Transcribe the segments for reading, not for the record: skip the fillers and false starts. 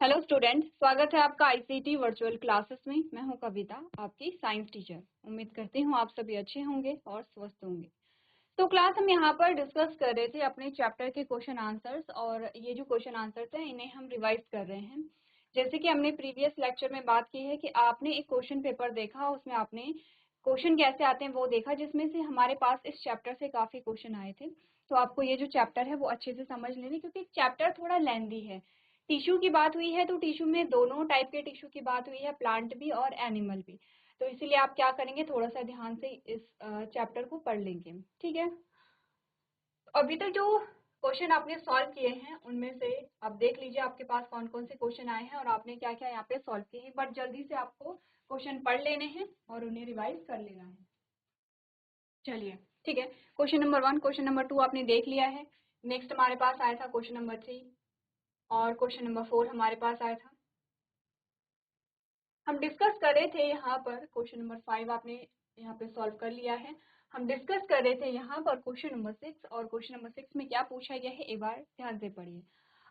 Hello student, स्वागत है आपका आईसीटी वर्चुअल क्लासेस में। मैं हूं कविता, आपकी साइंस टीचर। उम्मीद करती हूं आप सभी अच्छे होंगे और स्वस्थ होंगे। तो क्लास हम यहां पर डिस्कस कर रहे थे अपने चैप्टर के क्वेश्चन आंसर्स, और ये जो क्वेश्चन आंसर्स हैं इन्हें हम रिवाइज कर रहे हैं। जैसे कि हमने प्रीवियस लेक्चर में बात की है कि आपने एक क्वेश्चन पेपर देखा, उसमें आपने क्वेश्चन कैसे आते हैं वो देखा, जिसमें से हमारे पास इस चैप्टर से काफी क्वेश्चन आए थे। तो आपको ये जो चैप्टर है वो अच्छे से समझ लेने, क्योंकि चैप्टर थोड़ा लेंदी है। टिश्यू की बात हुई है तो टिश्यू में दोनों टाइप के टिश्यू की बात हुई है, प्लांट भी और एनिमल भी। तो इसीलिए आप क्या करेंगे, थोड़ा सा ध्यान से इस चैप्टर को पढ़ लेंगे, ठीक है। अभी तक जो क्वेश्चन आपने सॉल्व किए हैं उनमें से आप देख लीजिए आपके पास कौन कौन से क्वेश्चन आए हैं और आपने क्या क्या यहाँ पे सॉल्व किए हैं। बट जल्दी से आपको क्वेश्चन पढ़ लेने हैं और उन्हें रिवाइज कर लेना है। चलिए ठीक है। क्वेश्चन नंबर 1, क्वेश्चन नंबर 2 आपने देख लिया है। नेक्स्ट हमारे पास आया था क्वेश्चन नंबर 3 और क्वेश्चन नंबर 4 हमारे पास आया था। हम डिस्कस कर रहे थे यहाँ पर क्वेश्चन नंबर 5 आपने यहाँ पे सॉल्व कर लिया है। हम डिस्कस कर रहे थे यहाँ पर क्वेश्चन नंबर 6, और क्वेश्चन नंबर 6 में क्या पूछा गया है एक बार ध्यान से पढ़िए।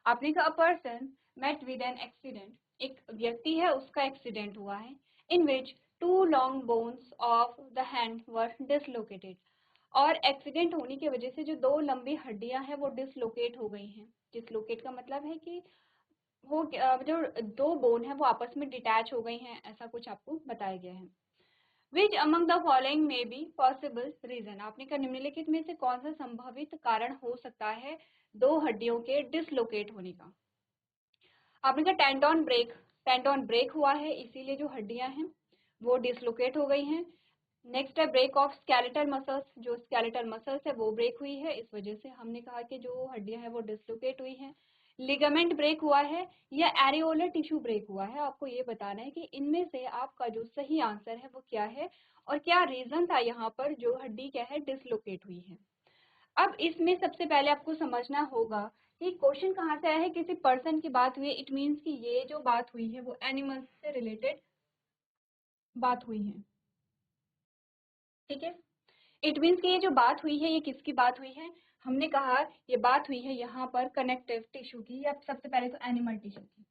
आपने कहा person met with an accident, एक व्यक्ति है उसका एक्सीडेंट हुआ है, in which 2 long bones of the hand were dislocated, और एक्सीडेंट होने की वजह से जो 2 लंबी हड्डियां हैं वो डिसलोकेट हो गई हैं। डिसलोकेट का मतलब है कि वो जो 2 बोन है वो आपस में डिटैच हो गई हैं, ऐसा कुछ आपको बताया गया है। विच अमंग द फॉलोइंग में बी पॉसिबल रीजन, आपने कहा निम्नलिखित में से कौन सा संभावित कारण हो सकता है 2 हड्डियों के डिसलोकेट होने का। आपने कहा टेंडोन ब्रेक हुआ है, इसीलिए जो हड्डियां हैं वो डिसलोकेट हो गई हैं। नेक्स्ट है ब्रेक ऑफ स्केलेटल मसल्स, जो स्केलेटल मसल्स है वो ब्रेक हुई है, इस वजह से हमने कहा कि जो हड्डियां हैं वो डिसलोकेट हुई हैं। लिगामेंट ब्रेक हुआ है या एरियोलर टिश्यू ब्रेक हुआ है, आपको ये बताना है कि इनमें से आपका जो सही आंसर है वो क्या है और क्या रीजन था यहाँ पर जो हड्डी क्या है डिसलोकेट हुई है। अब इसमें सबसे पहले आपको समझना होगा कि क्वेश्चन कहाँ से आया है, किसी पर्सन की बात हुई है, इट मीन्स कि ये जो बात हुई है वो एनिमल्स से रिलेटेड बात हुई है, ठीक है। इट मीन्स कि ये जो बात हुई है ये किसकी बात हुई है, हमने कहा ये बात हुई है यहाँ पर कनेक्टिव टिश्यू की, या सबसे पहले तो एनिमल टिश्यू की।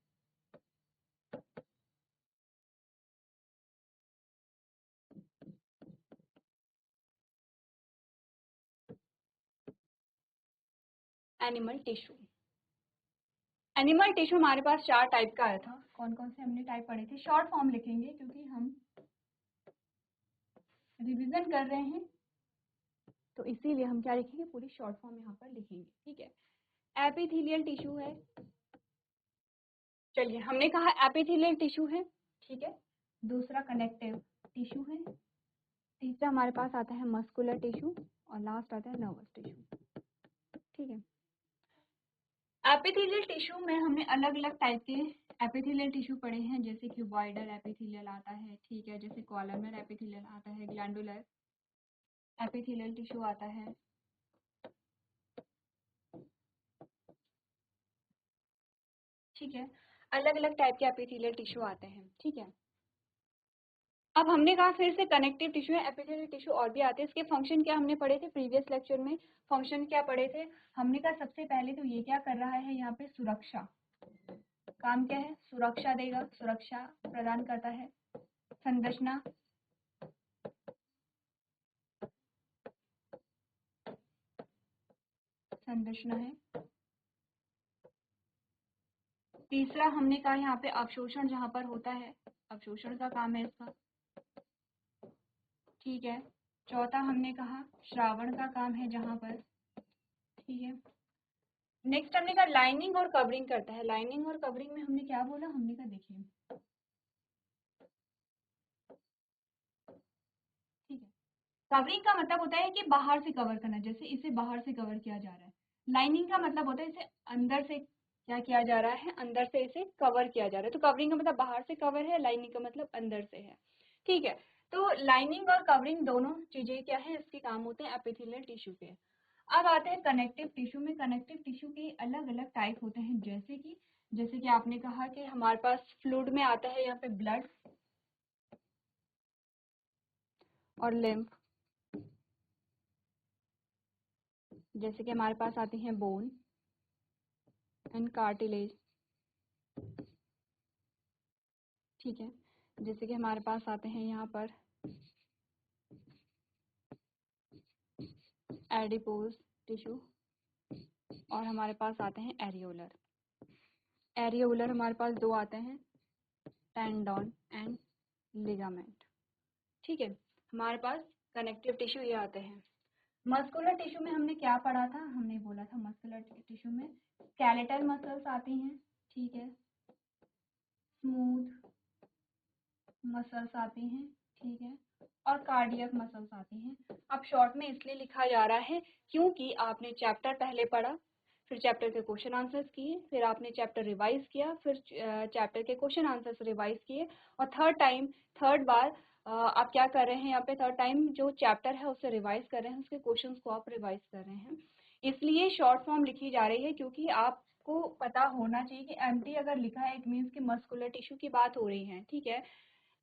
एनिमल टिश्यू, एनिमल टिश्यू हमारे पास 4 टाइप का आया था। कौन कौन से हमने टाइप पढ़े थे, शॉर्ट फॉर्म लिखेंगे क्योंकि हम रिवीजन कर रहे हैं, तो इसीलिए हम क्या लिखेंगे, पूरी शॉर्ट फॉर्म यहाँ पर लिखेंगे, ठीक है। एपिथेलियल टिश्यू है, चलिए हमने कहा एपिथेलियल टिश्यू है, ठीक है। दूसरा कनेक्टिव टिश्यू है, तीसरा हमारे पास आता है मस्कुलर टिश्यू, और लास्ट आता है नर्वस टिश्यू, ठीक है। एपिथेलियल टिश्यू में हमने अलग अलग टाइप के एपिथेलियल टिश्यू पढ़े हैं, जैसे क्यूबॉइडल एपिथेलियल आता है, ठीक है, जैसे कॉलमनर एपिथेलियल आता है, ग्लैंडुलर एपिथेलियल टिश्यू आता है, ठीक है। अलग अलग टाइप के एपिथेलियल टिश्यू आते हैं, ठीक है। अब हमने कहा फिर से कनेक्टिव टिश्यू है, एपिथेलियल टिश्यू और भी आते हैं। इसके फंक्शन क्या हमने पढ़े थे प्रीवियस लेक्चर में, फंक्शन क्या पढ़े थे, हमने कहा सबसे पहले तो ये क्या कर रहा है, यहाँ पे सुरक्षा, काम क्या है, सुरक्षा देगा, सुरक्षा प्रदान करता है। संरचना, संरचना है। तीसरा हमने कहा यहाँ पे अवशोषण जहाँ पर होता है, अवशोषण का काम है इसका, ठीक है। चौथा हमने कहा श्रावण का काम है जहाँ पर, ठीक है। नेक्स्ट हमने कहा लाइनिंग और कवरिंग करता है। लाइनिंग और कवरिंग में हमने क्या बोला, हमने कहा देखिए, ठीक है, कवरिंग का मतलब होता है कि बाहर से कवर करना, जैसे इसे बाहर से कवर किया जा रहा है। लाइनिंग का मतलब होता है इसे अंदर से क्या किया जा रहा है, अंदर से इसे कवर किया जा रहा है। तो कवरिंग का मतलब बाहर से कवर है, लाइनिंग का मतलब अंदर से है, ठीक है। तो लाइनिंग और कवरिंग दोनों चीजें क्या है, इसके काम होते हैं एपिथेलियल टिश्यू के। अब आते हैं कनेक्टिव टिश्यू में। कनेक्टिव टिश्यू के अलग अलग टाइप होते हैं, जैसे कि आपने कहा कि हमारे पास फ्लूइड में आता है यहाँ पे ब्लड और लिम्फ, जैसे कि हमारे पास आती हैं बोन एंड कार्टिलेज, ठीक है, जैसे कि हमारे पास आते हैं यहाँ पर एडिपोज टिश्यू और हमारे पास आते हैं एरियोलर। एरियोलर हमारे पास दो आते हैं, टेंडन एंड लिगामेंट। ठीक है, हमारे पास कनेक्टिव टिश्यू ये आते हैं। मस्कुलर टिश्यू में हमने क्या पढ़ा था, हमने बोला था मस्कुलर टिश्यू में स्केलेटल मसल्स आती हैं, ठीक है, स्मूथ मसल्स आती हैं, ठीक है, और कार्डियक मसल्स आती हैं। अब शॉर्ट में इसलिए लिखा जा रहा है क्योंकि आपने चैप्टर पहले पढ़ा, फिर चैप्टर के क्वेश्चन आंसर्स किए, फिर आपने चैप्टर रिवाइज किया, फिर चैप्टर के क्वेश्चन आंसर्स रिवाइज किए, और थर्ड बार आप क्या कर रहे हैं यहाँ पे, थर्ड टाइम जो चैप्टर है उसे रिवाइज कर रहे हैं, उसके क्वेश्चंस को आप रिवाइज कर रहे हैं। इसलिए शॉर्ट फॉर्म लिखी जा रही है क्योंकि आपको पता होना चाहिए कि एमटी अगर लिखा है इट मीन्स कि मस्कुलर टिश्यू की बात हो रही है। ठीक है,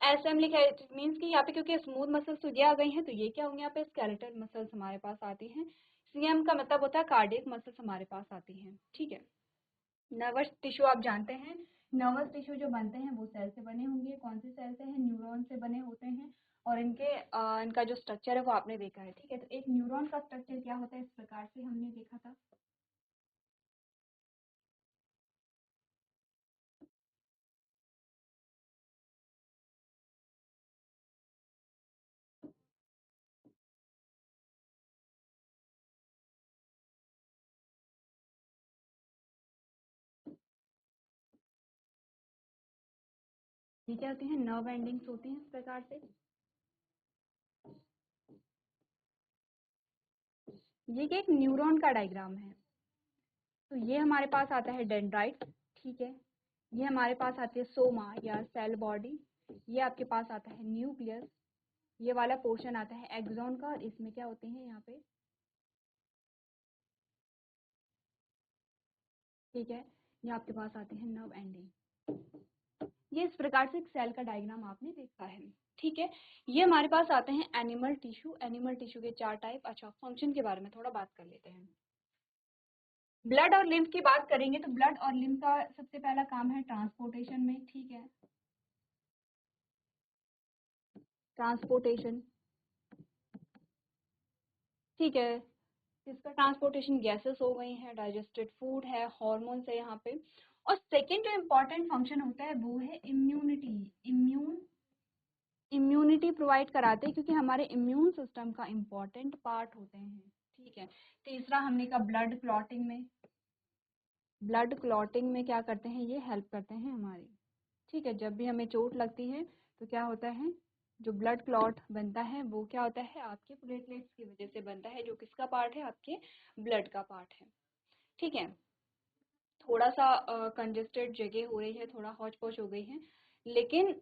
एसएम लिखा है इट मीन्स कि यहाँ पे क्योंकि स्मूथ मसल्स तो ये आ गई हैं, तो ये क्या होंगे, यहाँ पे स्केलेटल मसल्स हमारे पास आती हैं। सीएम का मतलब होता है कार्डियक मसल्स हमारे पास आती हैं। ठीक है, नर्वस टिश्यू आप जानते हैं, नर्वस टिश्यू जो बनते हैं वो सेल से बने होंगे। कौन से सेल से हैं, न्यूरॉन से बने होते हैं, और इनका जो स्ट्रक्चर है वो आपने देखा है। ठीक है, तो एक न्यूरॉन का स्ट्रक्चर क्या होता है, इस प्रकार से हमने देखा था। ये क्या होती हैं, नर्व एंडिंग्स होती हैं इस प्रकार से। ये एक न्यूरॉन का डायग्राम है। तो ये हमारे पास आता है डेंड्राइट, ठीक है, ये हमारे पास आती है सोमा या सेल बॉडी, ये आपके पास आता है न्यूक्लियस, ये वाला पोर्शन आता है एक्सॉन का, और इसमें क्या होते हैं यहाँ पे, ठीक है, ये आपके पास आते हैं नर्व एंडिंग। ये इस प्रकार से एक सेल का डायग्राम आपने देखा है। ठीक है, ये हमारे पास आते हैं एनिमल टिश्यू। एनिमल टिश्यू के 4 टाइप। अच्छा, फंक्शन के बारे में थोड़ा बात कर लेते हैं। ब्लड और लिम्फ की बात करेंगे तो ब्लड और लिम्फ का सबसे पहला काम है ट्रांसपोर्टेशन में। ठीक है, ट्रांसपोर्टेशन, ठीक है, इसका ट्रांसपोर्टेशन गैसेस हो गई हैं, डाइजेस्टेड फूड है, हॉर्मोन्स है यहाँ पे। और सेकेंड जो इम्पोर्टेंट फंक्शन होता है वो है इम्यूनिटी। इम्यूनिटी प्रोवाइड कराते हैं क्योंकि हमारे इम्यून सिस्टम का इम्पोर्टेंट पार्ट होते हैं। ठीक है, तीसरा हमने कहा ब्लड क्लॉटिंग में, ब्लड क्लॉटिंग में क्या करते हैं, ये हेल्प करते हैं हमारी। ठीक है, जब भी हमें चोट लगती है तो क्या होता है, जो ब्लड क्लॉट बनता है वो क्या होता है, आपके प्लेटलेट्स की वजह से बनता है, जो किसका पार्ट है, आपके ब्लड का पार्ट है। ठीक है, थोड़ा सा कंजेस्टेड जगह हो रही है, थोड़ा हौच पौच हो गई है, लेकिन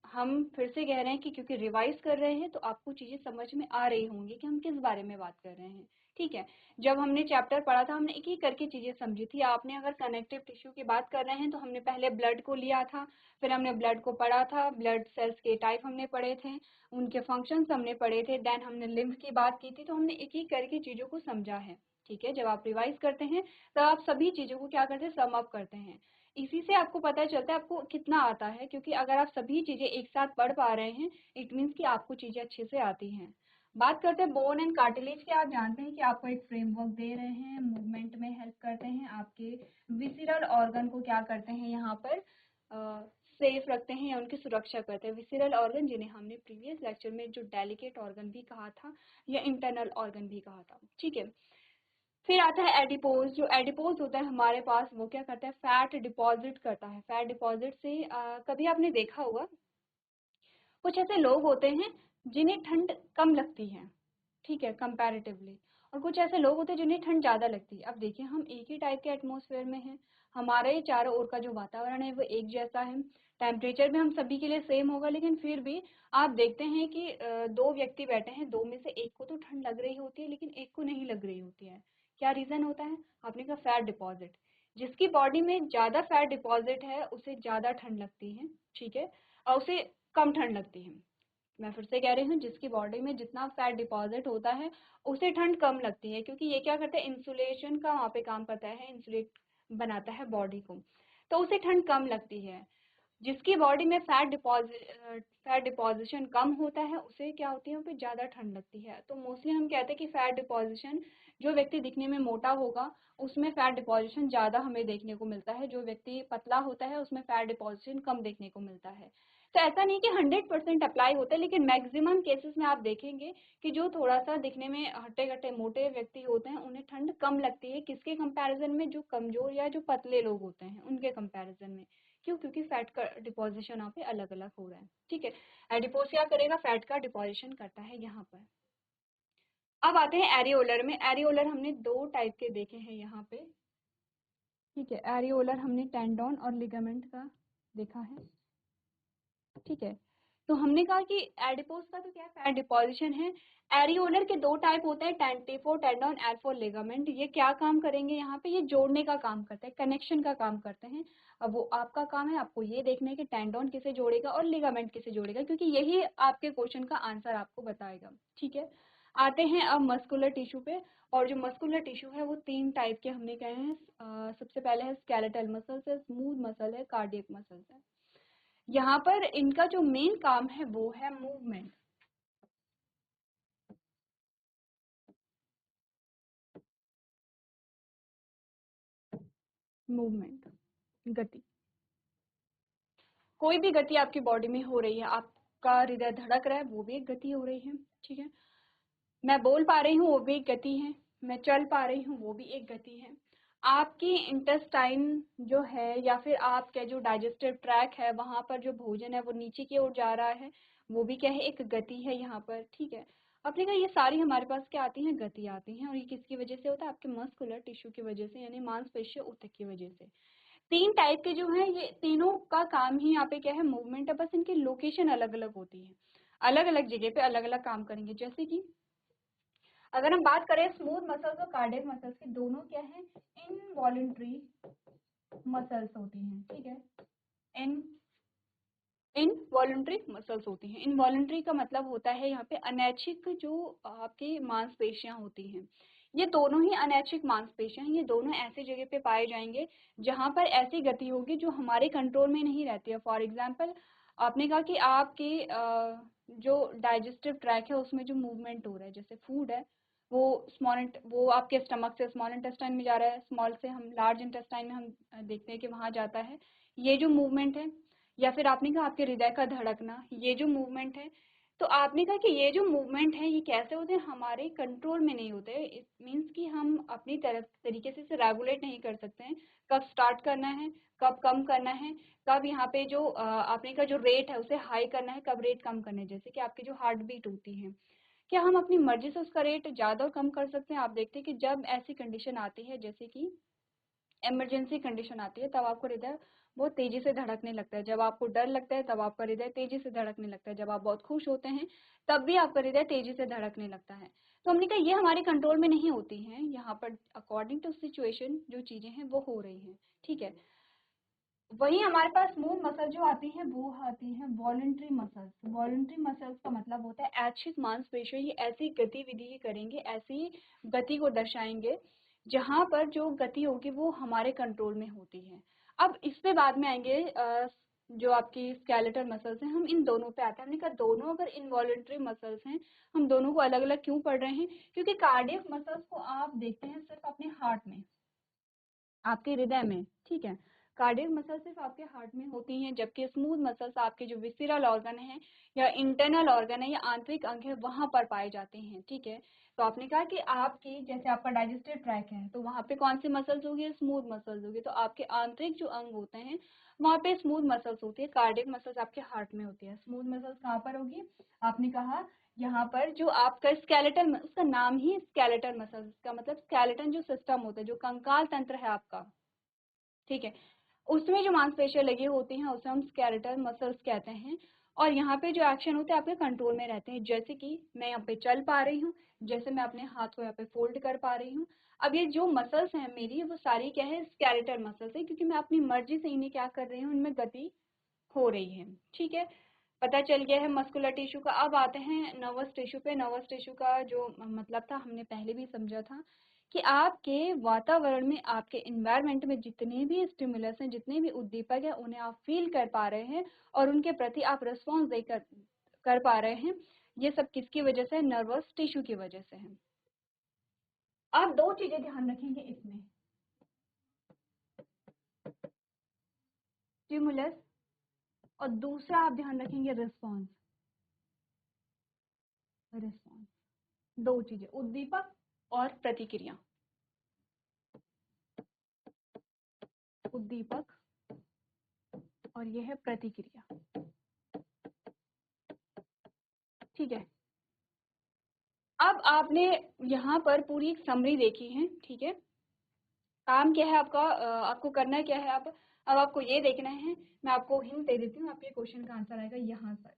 हम फिर से कह रहे हैं कि क्योंकि रिवाइज कर रहे हैं तो आपको चीज़ें समझ में आ रही होंगी कि हम किस बारे में बात कर रहे हैं। ठीक है, जब हमने चैप्टर पढ़ा था हमने एक एक करके चीज़ें समझी थी। आपने अगर कनेक्टिव टिश्यू की बात कर रहे हैं तो हमने पहले ब्लड को लिया था, फिर हमने ब्लड को पढ़ा था, ब्लड सेल्स के टाइप हमने पढ़े थे, उनके फंक्शंस हमने पढ़े थे, देन हमने लिम्फ की बात की थी, तो हमने एक एक करके चीज़ों को समझा है। ठीक है, जब आप रिवाइज करते हैं तो आप सभी चीज़ों को क्या करते हैं, सम अप करते हैं। इसी से आपको पता चलता है आपको कितना आता है, क्योंकि अगर आप सभी चीज़ें एक साथ पढ़ पा रहे हैं इट मीन्स कि आपको चीज़ें अच्छे से आती हैं। बात करते हैं बोन एंड कार्टिलेज की। आप जानते हैं कि आपको एक फ्रेमवर्क दे रहे हैं, मूवमेंट में हेल्प करते हैं, आपके विसिरल ऑर्गन को क्या करते हैं यहाँ पर सेफ रखते हैं या उनकी सुरक्षा करते हैं। विसिरल ऑर्गन जिन्हें हमने प्रीवियस लेक्चर में जो डेलिकेट ऑर्गन भी कहा था या इंटरनल ऑर्गन भी कहा था। ठीक है, फिर आता है एडिपोज। जो एडिपोज होता है हमारे पास वो क्या करता है, फैट डिपॉजिट करता है। फैट डिपॉजिट से कभी आपने देखा होगा कुछ ऐसे लोग होते हैं जिन्हें ठंड कम लगती है, ठीक है, कंपैरेटिवली, और कुछ ऐसे लोग होते हैं जिन्हें ठंड ज़्यादा लगती है। अब देखिए हम एक ही टाइप के एटमॉस्फेयर में हैं, हमारे चारों ओर का जो वातावरण है वो एक जैसा है, टेम्परेचर भी हम सभी के लिए सेम होगा, लेकिन फिर भी आप देखते हैं कि दो व्यक्ति बैठे हैं, दो में से एक को तो ठंड लग रही होती है लेकिन एक को नहीं लग रही होती है। क्या रीज़न होता है, आपने कहा फैट डिपॉजिट। जिसकी बॉडी में ज़्यादा फैट डिपॉजिट है उसे ज़्यादा ठंड लगती है, ठीक है, और उसे कम ठंड लगती है। मैं फिर से कह रही हूँ, जिसकी बॉडी में जितना फैट डिपॉजिट होता है उसे ठंड कम लगती है, क्योंकि ये क्या करता है, इंसुलेशन का वहाँ पे काम करता है, इंसुलेट बनाता है बॉडी को, तो उसे ठंड कम लगती है। जिसकी बॉडी में फैट डिपॉजिशन कम होता है उसे क्या होती है, वहाँ पे ज़्यादा ठंड लगती है। तो मोस्टली हम कहते हैं कि फैट डिपॉजिशन, जो व्यक्ति दिखने में मोटा होगा उसमें फैट डिपॉजिशन ज़्यादा हमें देखने को मिलता है, जो व्यक्ति पतला होता है उसमें फैट डिपॉजिशन कम देखने को मिलता है। तो ऐसा नहीं कि 100% अप्लाई होता है, लेकिन मैक्सिमम केसेस में आप देखेंगे कि जो थोड़ा सा दिखने में हट्टे-कट्टे मोटे व्यक्ति होते हैं उन्हें ठंड कम लगती है, किसके कंपैरिजन में, जो कमजोर या जो पतले लोग होते हैं उनके कंपैरिजन में। क्यों? क्योंकि फैट का डिपॉजिशन यहाँ पे अलग अलग हो रहा है। ठीक है, एडिपोज क्या करेगा, फैट का डिपॉजिशन करता है यहाँ पर। अब आते हैं एरियोलर में। एरियोलर हमने दो टाइप के देखे हैं यहाँ पे। ठीक है, एरियोलर हमने टेंडोन और लिगामेंट का देखा है। ठीक है, तो हमने कहा कि एडिपोज का तो क्या है, फैट डिपॉजिशन है। एरियोलर के दो टाइप होते हैं, टेंटिफो टेंडोन, एल्फो लिगामेंट। ये क्या काम करेंगे यहाँ पे, ये जोड़ने का काम करते हैं, कनेक्शन का काम करते हैं। अब वो आपका काम है, आपको ये देखना है कि टेंडोन किसे जोड़ेगा और लिगामेंट किसे जोड़ेगा, क्योंकि यही आपके क्वेश्चन का आंसर आपको बताएगा। ठीक है, आते हैं अब मस्कुलर टिश्यू पे। और जो मस्कुलर टिश्यू है वो तीन टाइप के हमने कहे हैं। सबसे पहले है स्केलेटल मसल्स है, स्मूथ मसल है, कार्डियक मसल्स है। यहाँ पर इनका जो मेन काम है वो है मूवमेंट। मूवमेंट, गति। कोई भी गति आपकी बॉडी में हो रही है, आपका हृदय धड़क रहा है वो भी एक गति हो रही है। ठीक है, मैं बोल पा रही हूँ वो भी एक गति है, मैं चल पा रही हूँ वो भी एक गति है। आपकी इंटेस्टाइन जो है या फिर आपका जो डाइजेस्टिव ट्रैक है वहां पर जो भोजन है वो नीचे की ओर जा रहा है, वो भी क्या है, एक गति है यहाँ पर। ठीक है, अपने का ये सारी हमारे पास क्या आती हैं, गति आती हैं। और ये किसकी वजह से होता है, आपके मस्कुलर टिश्यू की वजह से, यानी मांसपेशियों ऊतक की वजह से। तीन टाइप के जो है, ये तीनों का काम ही यहाँ पे क्या है, मूवमेंट है। बस इनकी लोकेशन अलग अलग होती है, अलग अलग जगह पे अलग अलग काम करेंगे। जैसे कि अगर हम बात करें स्मूथ मसल्स और कार्डियक मसल्स की, दोनों क्या है, इनवॉलेंट्री मसल्स होती हैं। ठीक है, इन इनवॉलेंट्री मसल्स होती हैं। इनवॉलेंट्री का मतलब होता है यहाँ पे अनैच्छिक जो आपकी मांसपेशियां होती हैं। ये दोनों ही अनैच्छिक मांसपेशियां हैं, ये दोनों ऐसी जगह पे पाए जाएंगे जहां पर ऐसी गति होगी जो हमारे कंट्रोल में नहीं रहती है। फॉर एग्जाम्पल, आपने कहा कि आपके जो डाइजेस्टिव ट्रैक है उसमें जो मूवमेंट हो रहा है, जैसे फूड है वो वो आपके स्टमक से स्मॉल इंटेस्टाइन में जा रहा है, स्मॉल से हम लार्ज इंटेस्टाइन में हम देखते हैं कि वहां जाता है, ये जो मूवमेंट है। या फिर आपने कहा आपके हृदय का धड़कना, ये जो मूवमेंट है। तो आपने कहा कि ये जो मूवमेंट है ये कैसे होते हैं, हमारे कंट्रोल में नहीं होते। इट मीन्स कि हम अपनी तरफ तरीके से इसे रेगुलेट नहीं कर सकते हैं, कब स्टार्ट करना है, कब कम करना है, कब यहाँ पे जो आपने का जो रेट है उसे हाई करना है, कब रेट कम करना है। जैसे कि आपकी जो हार्ट बीट होती है, क्या हम अपनी मर्जी से उसका रेट ज़्यादा और कम कर सकते हैं? आप देखते हैं कि जब ऐसी कंडीशन आती है, जैसे कि इमरजेंसी कंडीशन आती है, तब आपका हृदय बहुत तेजी से धड़कने लगता है। जब आपको डर लगता है तब आपका हृदय तेजी से धड़कने लगता है। जब आप बहुत खुश होते हैं तब भी आपका हृदय तेजी से धड़कने लगता है। तो हमने कहा ये हमारे कंट्रोल में नहीं होती हैं, यहाँ पर अकॉर्डिंग टू सिचुएशन जो चीजें हैं वो हो रही हैं। ठीक है, वही हमारे पास मूव मसल जो आती है वो आती है वॉलंटरी मसल्स। वॉलंटरी मसल्स का मतलब होता है ऐच्छिक मांसपेशियां, ये ऐसी गतिविधि करेंगे, ऐसी गति को दर्शाएंगे जहां पर जो गति होगी वो हमारे कंट्रोल में होती है। अब इस पे बाद में आएंगे जो आपकी स्केलेटल मसल्स हैं, हम इन दोनों पे आते हैं। हमने कहा दोनों अगर इनवॉलंटरी मसल्स हैं, हम दोनों को अलग अलग क्यों पढ़ रहे हैं, क्योंकि कार्डियक मसल्स को आप देखते हैं सिर्फ अपने हार्ट में, आपके हृदय में। ठीक है, कार्डियक मसल सिर्फ आपके हार्ट में होती हैं, जबकि स्मूथ मसल्स आपके जो विसिरल ऑर्गन है या इंटरनल ऑर्गन है या आंतरिक अंग है वहां पर पाए जाते हैं। ठीक है, तो आपने कहा कि आपकी जैसे आपका डाइजेस्टिव ट्रैक है तो वहां पे कौन सी मसल्स होगी, स्मूथ मसल्स होगी। तो आपके आंतरिक जो अंग होते हैं वहां पे स्मूथ मसल्स होती है। कार्डियक मसल्स आपके हार्ट में होती है। स्मूथ मसल्स कहाँ पर होगी, आपने कहा यहाँ पर जो आपका स्केलेटल, उसका नाम ही स्केलेटल मसल्स का मतलब स्केलेटन जो सिस्टम होता है, जो कंकाल तंत्र है आपका। ठीक है, उसमें जो मांसपेशियां लगी होती हैं उसे हम स्केलेटल मसल्स कहते हैं। और यहाँ पे जो एक्शन होते हैं आपके कंट्रोल में रहते हैं, जैसे कि मैं यहाँ पे चल पा रही हूँ, जैसे मैं अपने हाथ को यहाँ पे फोल्ड कर पा रही हूँ। अब ये जो मसल्स हैं मेरी वो सारी क्या है, स्केलेटल मसल्स है, क्योंकि मैं अपनी मर्जी से इन्हें क्या कर रही हूँ, इनमें गति हो रही है। ठीक है, पता चल गया है मस्कुलर टिश्यू का। अब आते हैं नर्वस टिश्यू पे। नर्वस टिश्यू का जो मतलब था हमने पहले भी समझा था कि आपके वातावरण में, आपके इन्वायरमेंट में जितने भी स्टिमुलस हैं, जितने भी उद्दीपक हैं, उन्हें आप फील कर पा रहे हैं और उनके प्रति आप रिस्पॉन्स देकर कर पा रहे हैं। ये सब किसकी वजह से? नर्वस टिश्यू की वजह से है। आप दो चीजें ध्यान रखेंगे इसमें, स्टिमुलस और दूसरा आप ध्यान रखेंगे रिस्पॉन्स। रिस्पॉन्स, दो चीजें, उद्दीपक और प्रतिक्रिया। उद्दीपक और यह है प्रतिक्रिया। ठीक है, अब आपने यहाँ पर पूरी समरी देखी है। ठीक है, काम क्या है आपका, आपको करना क्या है। अब आपको ये देखना है, मैं आपको हिंट दे देती हूँ, आपके क्वेश्चन का आंसर आएगा यहाँ पर।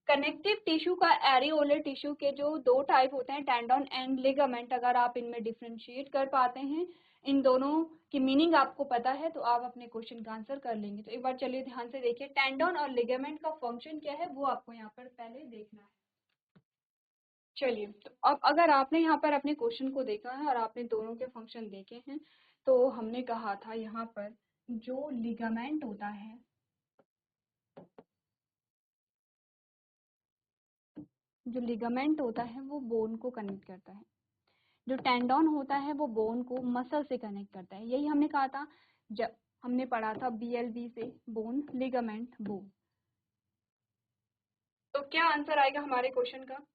कनेक्टिव टिश्यू का एरियोलर टिश्यू के जो दो टाइप होते हैं, टेंडन एंड लिगामेंट, अगर आप इनमें डिफ्रेंशिएट कर पाते हैं, इन दोनों की मीनिंग आपको पता है, तो आप अपने क्वेश्चन का आंसर कर लेंगे। तो एक बार चलिए ध्यान से देखिए, टेंडन और लिगामेंट का फंक्शन क्या है वो आपको यहाँ पर पहले देखना है। चलिए, तो अब अगर आपने यहाँ पर अपने क्वेश्चन को देखा है और आपने दोनों के फंक्शन देखे हैं, तो हमने कहा था यहाँ पर जो लिगामेंट होता है, जो लिगामेंट होता है वो बोन को कनेक्ट करता है। जो टेंडन होता है वो बोन को मसल से कनेक्ट करता है। यही हमने कहा था जब हमने पढ़ा था BLB से, बोन लिगामेंट बोन। तो क्या आंसर आएगा हमारे क्वेश्चन का?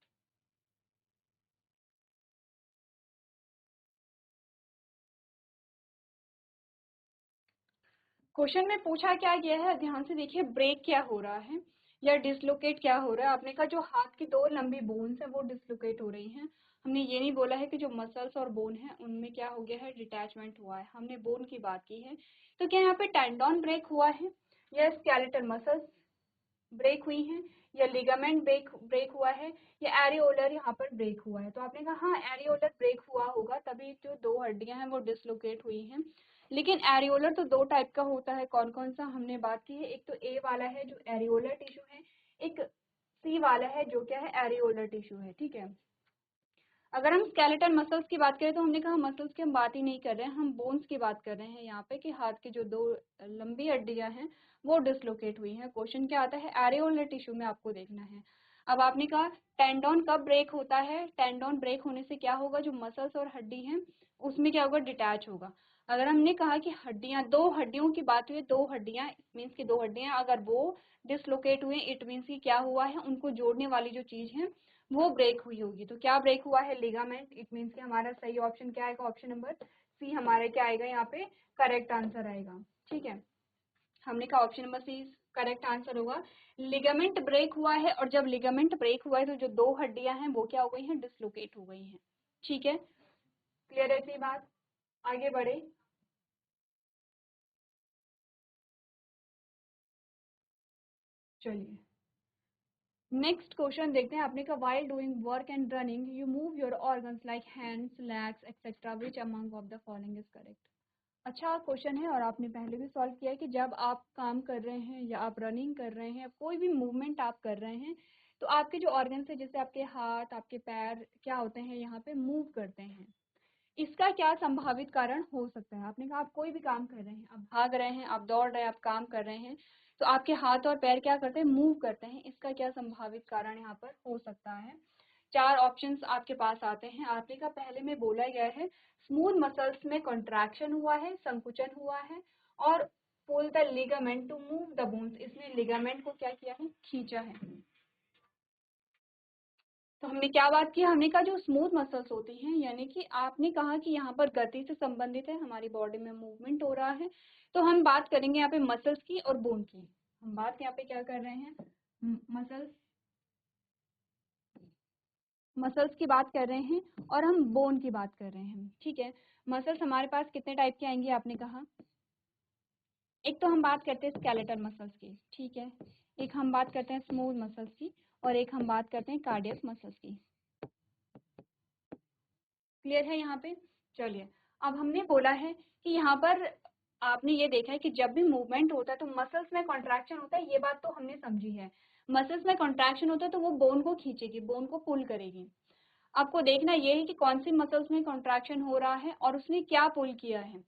क्वेश्चन में पूछा क्या गया है, ध्यान से देखिए, ब्रेक क्या हो रहा है या डिसलोकेट क्या हो रहा है। आपने कहा जो हाथ की दो लंबी बोन्स है वो डिसलोकेट हो रही हैं। हमने ये नहीं बोला है कि जो मसल्स और बोन है उनमें क्या हो गया है, डिटैचमेंट हुआ है। हमने बोन की बात की है। तो क्या यहाँ पे टेंडन ब्रेक हुआ है या स्केलेटल मसल्स ब्रेक हुई हैं या लिगामेंट ब्रेक हुआ है या एरियोलर यहाँ पर ब्रेक हुआ है? तो आपने कहा हाँ, एरियोलर ब्रेक हुआ होगा, तभी जो दो हड्डियां हैं वो डिसलोकेट हुई हैं। लेकिन एरियोलर तो दो टाइप का होता है, कौन कौन सा हमने बात की है। एक तो ए वाला है जो एरियोलर टिश्यू है, एक सी वाला है जो क्या है, एरियोलर टिश्यू है। ठीक है, अगर हम स्केलेटल मसल्स की बात करें तो हमने कहा मसल्स की हम बात ही नहीं कर रहे हैं, हम बोन्स की बात कर रहे हैं यहाँ पे, कि हाथ की जो दो लंबी हड्डियां हैं वो डिसलोकेट हुई हैं। क्वेश्चन क्या आता है, एरियोलर टिश्यू में आपको देखना है। अब आपने कहा टेंडन कब ब्रेक होता है, टेंडन ब्रेक होने से क्या होगा, जो मसल्स और हड्डी है उसमें क्या होगा, डिटैच होगा। अगर हमने कहा कि हड्डियां, दो हड्डियों की बात हुई, दो हड्डियां मीन्स की दो हड्डियां अगर वो डिसलोकेट हुए, इट मीन्स की क्या हुआ है, उनको जोड़ने वाली जो चीज है वो ब्रेक हुई होगी। तो क्या ब्रेक हुआ है, लिगामेंट। इट मीन्स कि हमारा सही ऑप्शन क्या आएगा, ऑप्शन नंबर सी हमारा क्या आएगा यहाँ पे, करेक्ट आंसर आएगा। ठीक है, हमने कहा option number C correct answer होगा। लिगामेंट ब्रेक हुआ है और जब लिगामेंट ब्रेक हुआ है तो जो दो हड्डियां हैं वो क्या हो गई हैं, डिसलोकेट हो गई हैं। ठीक है, क्लियर है इतनी बात, आगे बढ़े। चलिए नेक्स्ट क्वेश्चन देखते हैं। आपने कहा while doing work and running you move your organs like hands, legs etcetera, which among of the following is correct. अच्छा क्वेश्चन है और आपने पहले भी सॉल्व किया है कि जब आप काम कर रहे हैं या आप रनिंग कर रहे हैं, कोई भी मूवमेंट आप कर रहे हैं, तो आपके जो ऑर्गन्स है जैसे आपके हाथ, आपके पैर क्या होते हैं, यहाँ पे मूव करते हैं। इसका क्या संभावित कारण हो सकता है? आपने कहा आप कोई भी काम कर रहे हैं, आप भाग रहे हैं, आप दौड़ रहे हैं, आप काम कर रहे हैं, तो आपके हाथ और पैर क्या करते हैं, मूव करते हैं। इसका क्या संभावित कारण यहाँ पर हो सकता है? चार ऑप्शंस आपके पास आते हैं। आपने कहा पहले में बोला गया है स्मूथ मसल्स में कॉन्ट्रैक्शन हुआ है, संकुचन हुआ है, और pull the ligament to move the bones, इसने लिगामेंट को क्या किया है, खींचा है। तो हमने क्या बात की, हमने कहा जो स्मूथ मसल्स होती हैं, यानी कि आपने कहा कि यहाँ पर गति से संबंधित है, हमारी बॉडी में मूवमेंट हो रहा है, तो हम बात करेंगे यहाँ पे मसल्स की और बोन की। हम बात यहाँ पे क्या कर रहे हैं, मसल्स, मसल्स की बात कर रहे हैं और हम बोन की बात कर रहे हैं। ठीक है, मसल्स हमारे पास कितने टाइप के आएंगे आपने कहा, एक तो हम बात करते हैं स्केलेटल मसल्स की, ठीक है, एक हम बात करते हैं स्मूथ मसल्स की, और एक हम बात करते हैं कार्डियक मसल्स की। क्लियर है यहाँ पे? चलिए, अब हमने बोला है कि यहाँ पर आपने ये देखा है कि जब भी मूवमेंट होता है तो मसल्स में कॉन्ट्रैक्शन होता है, ये बात तो हमने समझी है। मसल्स में कॉन्ट्रैक्शन होता है तो वो बोन को खींचेगी, बोन को पुल करेगी। आपको देखना ये है कि कौन सी मसल्स में कॉन्ट्रैक्शन हो रहा है और उसने क्या पुल किया है।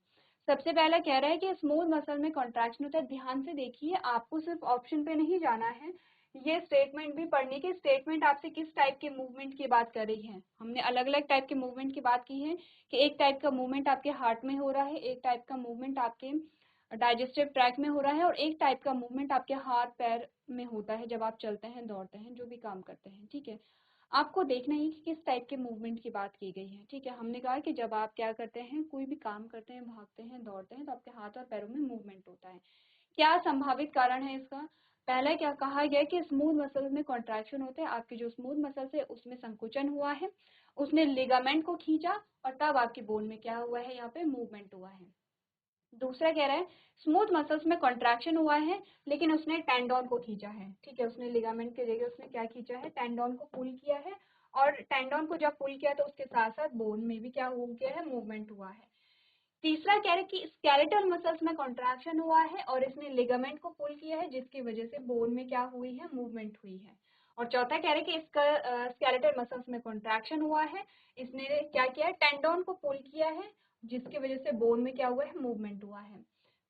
सबसे पहला कह रहा है कि स्मूथ मसल में कॉन्ट्रैक्शन होता है। ध्यान से देखिए, आपको सिर्फ ऑप्शन पे नहीं जाना है, ये स्टेटमेंट भी पढ़ने की। स्टेटमेंट आपसे किस टाइप के मूवमेंट की बात कर रही है। हमने अलग अलग टाइप के मूवमेंट की बात की है कि एक टाइप का मूवमेंट आपके हार्ट में हो रहा है, एक टाइप का मूवमेंट आपके डाइजेस्टिव ट्रैक में हो रहा है और एक टाइप का मूवमेंट आपके हाथ पैर में होता है जब आप चलते हैं, दौड़ते हैं, जो भी काम करते हैं। ठीक है, आपको देखना है कि किस टाइप के मूवमेंट की बात की गई है। ठीक है, हमने कहा कि जब आप क्या करते हैं, कोई भी काम करते हैं, भागते हैं, दौड़ते हैं, तो आपके हाथ और पैरों में मूवमेंट होता है। क्या संभावित कारण है इसका? पहला क्या कहा गया कि स्मूथ मसल्स में कॉन्ट्रैक्शन होते हैं। आपके जो स्मूथ मसल्स है उसमें संकुचन हुआ है, उसने लिगामेंट को खींचा और तब आपके बोन में क्या हुआ है, यहाँ पे मूवमेंट हुआ है। दूसरा कह रहा है स्मूथ मसल्स में कॉन्ट्रैक्शन हुआ है लेकिन उसने टेंडोन को खींचा है। ठीक है, उसने लिगामेंट के जगह उसने क्या खींचा है, टेंडोन को पुल किया है। और टेंडोन को जब पुल किया तो उसके साथ साथ बोन में भी क्या हो गया है, मूवमेंट हुआ है। तीसरा कह रहे कि स्केलेटल मसल्स में कॉन्ट्रैक्शन हुआ है और इसने लिगामेंट को पुल किया है जिसकी वजह से बोन में क्या हुई है, मूवमेंट हुई है। और चौथा कह रहे कि इसका स्केलेटल मसल्स में कॉन्ट्रैक्शन हुआ है, इसने क्या किया है, टेंडोन को पुल किया है जिसकी वजह से बोन में क्या हुआ है, मूवमेंट हुआ है।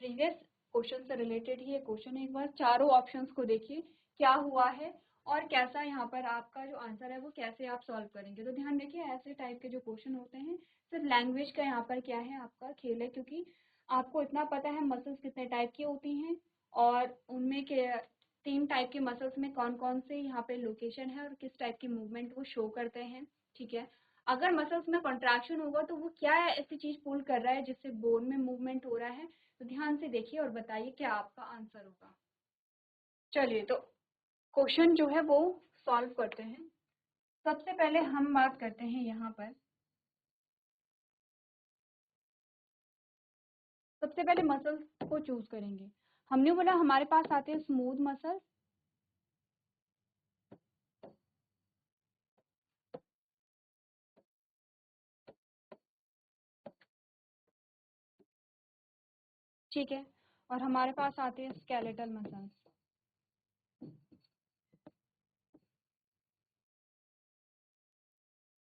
प्रीवियस क्वेश्चन से रिलेटेड ही ये क्वेश्चन है। एक बार चारों ऑप्शंस को देखिए क्या हुआ है और कैसा यहाँ पर आपका जो आंसर है वो कैसे आप सॉल्व करेंगे। तो ध्यान रखिए, ऐसे टाइप के जो क्वेश्चन होते हैं सिर्फ लैंग्वेज का यहाँ पर क्या है, आपका खेल है, क्योंकि आपको इतना पता है मसल्स कितने टाइप की होती हैं और उनमें के 3 टाइप के मसल्स में कौन कौन से यहाँ पे लोकेशन है और किस टाइप की मूवमेंट वो शो करते हैं। ठीक है, अगर मसल्स में कॉन्ट्रैक्शन होगा तो वो क्या ऐसी चीज पुल कर रहा है जिससे बोन में मूवमेंट हो रहा है। तो ध्यान से देखिए और बताइए क्या आपका आंसर होगा। चलिए, तो क्वेश्चन जो है वो सॉल्व करते हैं। सबसे पहले हम बात करते हैं यहाँ पर, सबसे पहले मसल्स को चूज करेंगे। हमने बोला हमारे पास आते हैं स्मूथ मसल्स, ठीक है, और हमारे पास आते हैं स्केलेटल मसल्स।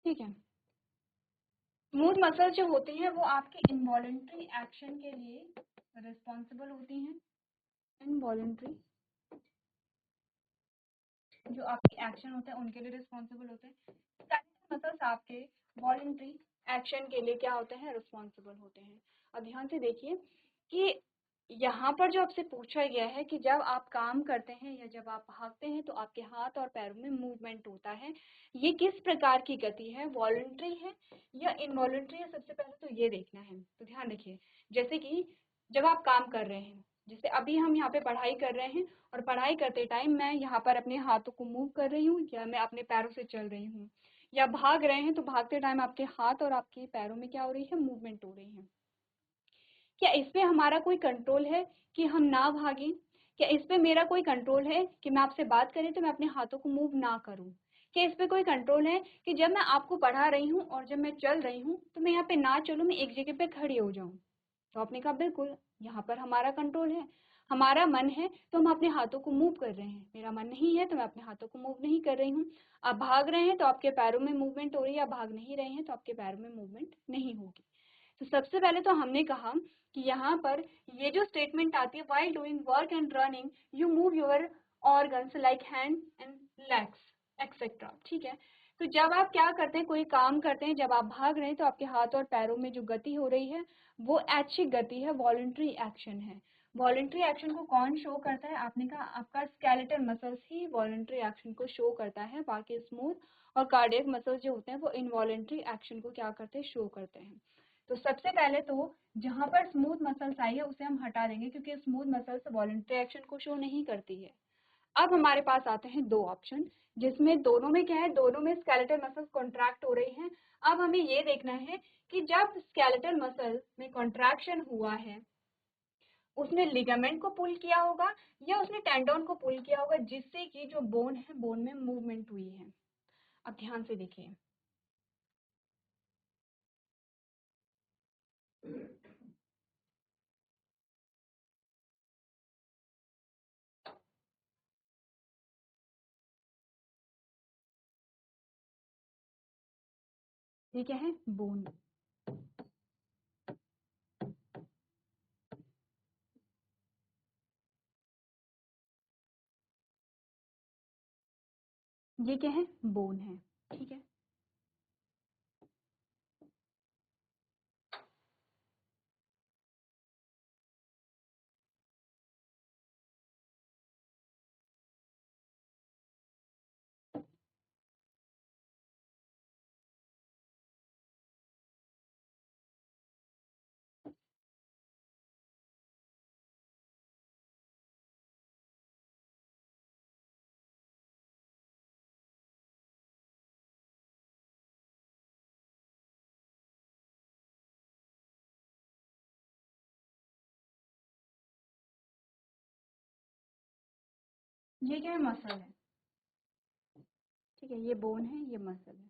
ठीक है, स्मूथ मसल्स जो होती हैं वो आपके इनवॉलेंट्री एक्शन के लिए रिस्पॉन्सिबल होती हैं। इनवॉलेंट्री जो आपके एक्शन होते हैं उनके लिए रिस्पॉन्सिबल होते हैं। स्केलेटल मसल्स आपके वॉलेंट्री एक्शन के लिए क्या होते हैं, रिस्पॉन्सिबल होते हैं। अब ध्यान से देखिए कि यहाँ पर जो आपसे पूछा गया है कि जब आप काम करते हैं या जब आप भागते हैं तो आपके हाथ और पैरों में मूवमेंट होता है, ये किस प्रकार की गति है, वॉलंटरी है या इनवॉलंटरी है, सबसे पहले तो ये देखना है। तो ध्यान रखिए, जैसे कि जब आप काम कर रहे हैं, जैसे अभी हम यहाँ पे पढ़ाई कर रहे हैं और पढ़ाई करते टाइम मैं यहाँ पर अपने हाथों को मूव कर रही हूँ या मैं अपने पैरों से चल रही हूँ, या भाग रहे हैं तो भागते टाइम आपके हाथ और आपके पैरों में क्या हो रही है, मूवमेंट हो रही है। क्या इस पे हमारा कोई कंट्रोल है कि हम ना भागें? क्या इस पे मेरा कोई कंट्रोल है कि मैं आपसे बात करें तो मैं अपने हाथों को मूव ना करूं? क्या इस पे कोई कंट्रोल है कि जब मैं आपको पढ़ा रही हूँ और जब मैं चल रही हूँ तो मैं यहाँ पे ना चलूँ, मैं एक जगह पे खड़ी हो जाऊं? तो आपने कहा बिल्कुल, यहाँ पर हमारा कंट्रोल है। हमारा मन है तो हम अपने हाथों को मूव कर रहे हैं, मेरा मन नहीं है तो मैं अपने हाथों को मूव नहीं कर रही हूँ। आप भाग रहे हैं तो आपके पैरों में मूवमेंट हो रही है, आप भाग नहीं रहे हैं तो आपके पैरों में मूवमेंट नहीं होगी। तो सबसे पहले तो हमने कहा कि यहाँ पर ये जो स्टेटमेंट आती है, while doing work and running you move your organs like hands and legs etc. ठीक है, तो जब आप क्या करते हैं, कोई काम करते हैं, जब आप भाग रहे हैं तो आपके हाथ और पैरों में जो गति हो रही है वो ऐच्छिक गति है, वॉलंटरी एक्शन है। वॉलंटरी एक्शन को कौन शो करता है? आपने कहा आपका स्केलेटल मसल्स ही वॉलंटरी एक्शन को शो करता है, बाकी स्मूथ और कार्डियक मसल्स जो होते हैं वो इनवॉलंटरी एक्शन को क्या करते हैं, शो करते हैं। तो सबसे पहले तो जहां पर स्मूथ मसल्स आई है उसे हम हटा देंगे क्योंकि स्मूथ मसल्स वॉलंटरी एक्शन को शो नहीं करती है। अब हमारे पास आते हैं दो ऑप्शन जिसमें दोनों में क्या है, दोनों में स्केलेटल मसल्स कॉन्ट्रैक्ट हो रही हैं। अब हमें ये देखना है कि जब स्केलेटल मसल में कॉन्ट्रैक्शन हुआ है उसने लिगामेंट को पुल किया होगा या उसने टेंडोन को पुल किया होगा जिससे कि जो बोन है, बोन में मूवमेंट हुई है। अब ध्यान से देखिए, ये क्या है? बोन। ये क्या है? बोन है। ठीक है, ये क्या है? मसल है। ठीक है, ये बोन है, ये मसल है।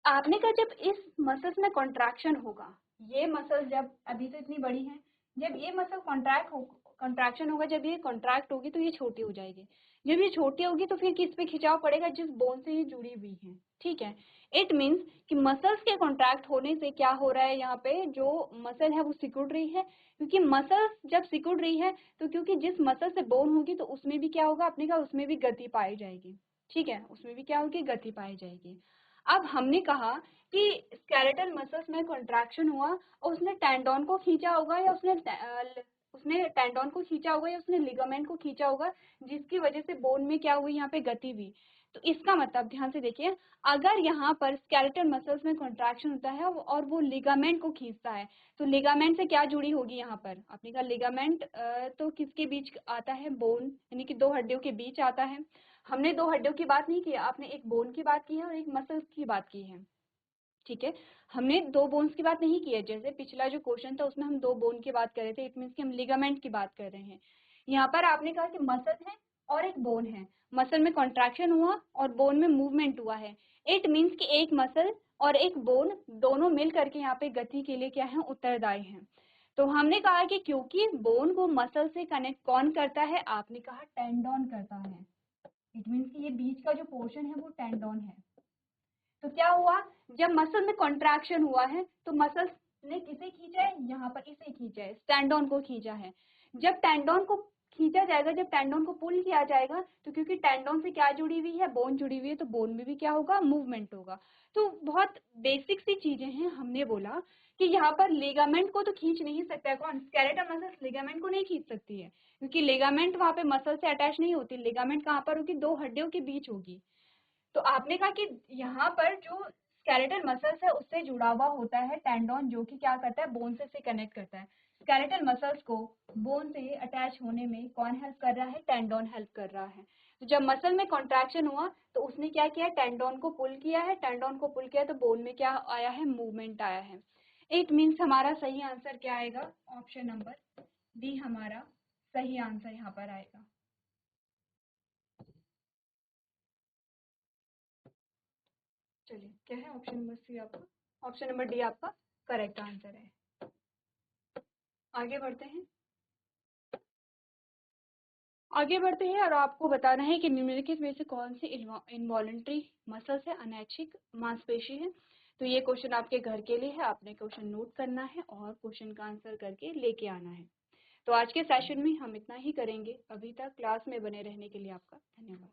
आपने कहा जब इस मसल्स में कॉन्ट्रैक्शन होगा, ये मसल जब अभी तो इतनी बड़ी है, जब ये मसल कॉन्ट्रैक्शन होगा, जब ये कॉन्ट्रैक्ट होगी तो ये छोटी हो जाएगी। जब ये छोटी होगी तो फिर किस पे खिंचाव पड़ेगा? जिस बोन से ये जुड़ी हुई है। ठीक है, इट मीन्स कि मसल्स के कॉन्ट्रैक्ट होने से क्या हो रहा है, यहाँ पे जो मसल है वो सिकुड़ रही है। क्योंकि मसल्स जब सिकुड़ रही है तो क्योंकि जिस मसल से बोन होगी तो उसमें भी क्या होगा? आपने कहा उसमें भी गति पाई जाएगी। ठीक है, उसमें भी क्या होगी? गति पाई जाएगी। अब हमने कहा कि स्केलेटल मसल्स में कॉन्ट्रैक्शन हुआ और उसने टेंडोन को खींचा होगा या उसने टेंडोन को खींचा होगा या उसने लिगामेंट को खींचा होगा, जिसकी वजह से बोन में क्या हुई? यहाँ पे गति हुई। तो इसका मतलब ध्यान से देखिए, अगर यहाँ पर स्केलेटल मसल्स में कॉन्ट्रैक्शन होता है और वो लिगामेंट को खींचता है, तो लिगामेंट से क्या जुड़ी होगी? यहाँ पर आपने कहा लिगामेंट तो किसके बीच आता है? बोन, यानी कि दो हड्डियों के बीच आता है। हमने दो हड्डियों की बात नहीं की, आपने एक बोन की बात की है और एक मसल्स की बात की है। ठीक है, हमने दो बोन्स की बात नहीं की है। जैसे पिछला जो क्वेश्चन था उसमें हम दो बोन की बात कर रहे थे, इट मीन्स कि हम लिगामेंट की बात कर रहे हैं। यहाँ पर आपने कहा कि मसल है और एक बोन है, मसल में कॉन्ट्रैक्शन हुआ और बोन में मूवमेंट हुआ है। इट मीन्स कि एक मसल और एक बोन दोनों मिल करके यहाँ पे गति के लिए क्या है? उत्तरदायी हैं। तो हमने कहा कि क्योंकि बोन को मसल से कनेक्ट कौन करता है? आपने कहा टेंडोन करता है। इट मीन्स कि ये बीच का जो पोर्शन है वो टेंडोन है। तो क्या हुआ? जब मसल में कॉन्ट्रैक्शन हुआ है तो मसल ने किसे खींचा है? यहाँ पर इसे खींचा है, टेंडोन को खींचा है। जब टेंडोन को खींचा जाएगा, जब टेंडोन को पुल किया जाएगा, तो क्योंकि टेंडोन से क्या जुड़ी हुई है? बोन जुड़ी हुई है, तो बोन में भी क्या होगा? मूवमेंट होगा। तो बहुत बेसिक सी चीजें हैं। हमने बोला कि यहाँ पर लिगामेंट को तो खींच नहीं सकता है कौन? स्केलेटल मसल्स लिगामेंट को नहीं खींच सकती है, क्योंकि लिगामेंट वहां पे मसल से अटैच नहीं होती। लिगामेंट कहाँ पर होगी? दो हड्डियों के बीच होगी। तो आपने कहा कि यहाँ पर जो स्केलेटल मसल्स है उससे जुड़ा हुआ होता है टेंडोन, जो कि क्या करता है? बोन से कनेक्ट करता है। स्केलेटल मसल्स को बोन से अटैच होने में कौन हेल्प कर रहा है? टेंडोन हेल्प कर रहा है। तो जब मसल में कॉन्ट्रैक्शन हुआ तो उसने क्या किया? टेंडोन को पुल किया है। टेंडोन को पुल किया तो बोन में क्या आया है? मूवमेंट आया है। इट मीन्स हमारा सही आंसर क्या आएगा? ऑप्शन नंबर डी हमारा सही आंसर यहाँ पर आएगा। चलिए, क्या है? ऑप्शन नंबर सी आपका, ऑप्शन नंबर डी आपका करेक्ट आंसर है। आगे बढ़ते हैं। आगे बढ़ते हैं और आपको बताना है कि निम्नलिखित में से कौन सी इनवॉलेंट्री मसल्स है, अनैच्छिक मांसपेशी है। तो ये क्वेश्चन आपके घर के लिए है, आपने क्वेश्चन नोट करना है और क्वेश्चन का आंसर करके लेके आना है। तो आज के सेशन में हम इतना ही करेंगे। अभी तक क्लास में बने रहने के लिए आपका धन्यवाद।